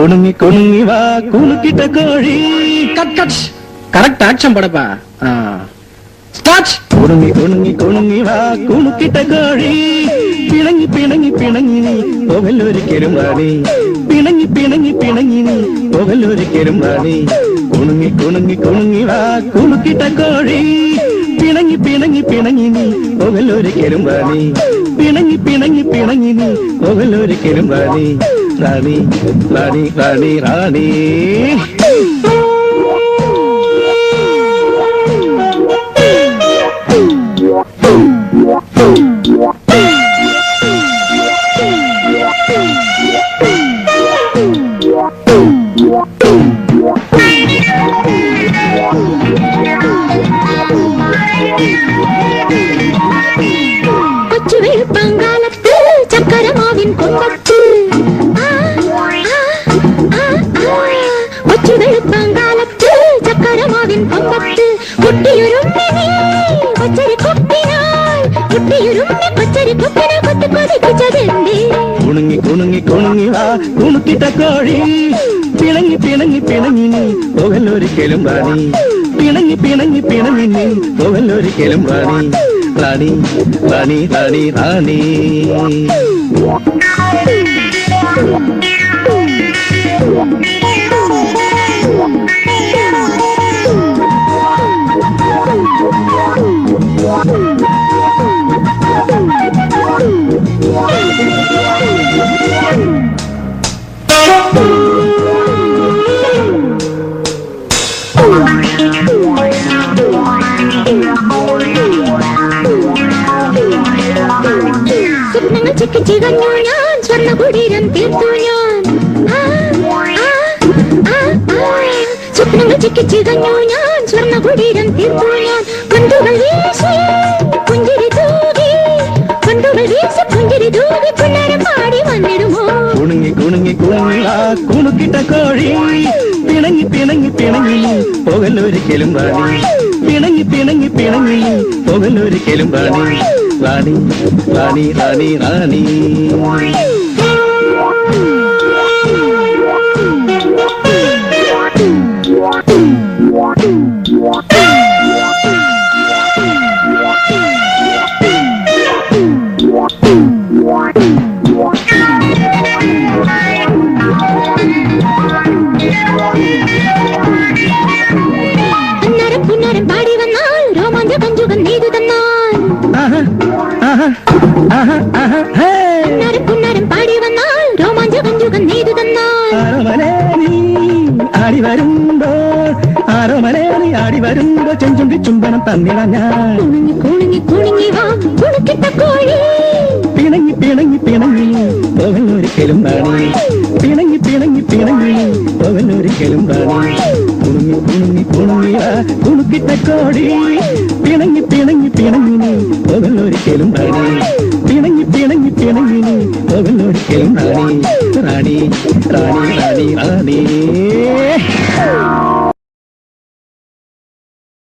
കുണുങ്ങി കുണുങ്ങി വാ കുണുക്കിട്ട കോഴി. Cut cut. കറക്റ്റ് ആക്ഷൻ പടപ്പാ. സ്റ്റാർട്ട്. കുണുങ്ങി കുണുങ്ങി കുണുങ്ങി വാ കുണുക്കിട്ട കോഴി. പിണങ്ങി പിണങ്ങി പിണങ്ങി നീ പോകല്ലൊരിക്കലും വാടി. പിണങ്ങി പിണങ്ങി പിണങ്ങി നീ പോകല്ലൊരിക്കലും വാടി. കുണുങ്ങി കുണുങ്ങി കുണുങ്ങി വാ കുണുക്കിട്ട കോഴി. പിണങ്ങി പിണങ്ങി പിണങ്ങി നീ പോകല്ലൊരിക്കലും വാടി. പിണങ്ങി പിണങ്ങി പിണങ്ങി നീ പോകല്ലൊരിക്കലും വാടി. റാണി റാണി റാണി റാണി. പങ്കാലത്ത് ചക്കരമാവിൻ കൊമ്പത്ത് കൊച്ചുവെളുപ്പങ്കാലത്ത് ചക്കരമാവിൻ കൊമ്പത്ത് കുട്ടിയുരുമ്മി കൊച്ചരി കുപ്പിനാൽ കുട്ടിയുരുമ്മി കൊച്ചരി കുപ്പിനെ കൊത്തി കൊതിപ്പിച്ചതെന്തേ. കുണുങ്ങി കുണുങ്ങി കുണുങ്ങി വാ കുണുക്കിട്ട കോഴി. പിണങ്ങി പിണങ്ങി പിണങ്ങി നീ പോകല്ലൊരിക്കലും വാടി. പിണങ്ങി പിണങ്ങി പിണങ്ങി നീ പോകല്ലൊരിക്കലും വാടി. റാണി റാണി റാണി റാണി. സ്വപ്നങ്ങൾ ചിക്കിച്ചികഞ്ഞു ഞാൻ സ്വർണ്ണകുടീരം തീർത്തു ഞാൻ. സ്വപ്നങ്ങൾ ചിക്കിച്ചികഞ്ഞു ഞാൻ സ്വർണ്ണകുടീരം തീർത്തു ഞാൻ. കൊണ്ടുകൾ വീശി പുഞ്ചിരി തൂകി കൊണ്ടുകൾ വീശി പുഞ്ചിരി തൂകി പുന്നരം പാടി വന്നിടുമോ. കുണുങ്ങി കുണുങ്ങി കുണുങ്ങി വാ കുണുക്കിട്ട കോഴി. പിണങ്ങി പിണങ്ങി പിണങ്ങി നീ പോകല്ലൊരിക്കലും വാടി. പിണങ്ങി പിണങ്ങി പിണങ്ങി നീ പോകല്ലൊരിക്കലും വാടി. റാണി റാണി റാണി റാണി. അന്നരം പുന്നരം പാടി വന്നാൽ രോമാഞ്ച കഞ്ചുകം നെയ്തു തന്നാൽ. അന്നരം പുന്നരം പാടി വന്നാൽ രോമാഞ്ച കഞ്ചുകം നെയ്തു തന്നാൽ. ആടി വരുമ്പോ ആരോമലേറി ആടി വരുമ്പോ ചെഞ്ചുണ്ടി ചുംബനം തന്നിട ഞാൻ. കുണുങ്ങി കുണുങ്ങി കുണുങ്ങി വാ കുണുക്കിട്ട കോഴി. പിണങ്ങി പിണങ്ങി പിണങ്ങി പോകല്ലൊരിക്കലും വാടി. പിണങ്ങി പിണങ്ങി പിണങ്ങി പോകല്ലൊരിക്കലും വാടി. കുണുങ്ങി കുണുങ്ങി കുണുങ്ങി വാ കുണുക്കിട്ട കോഴി.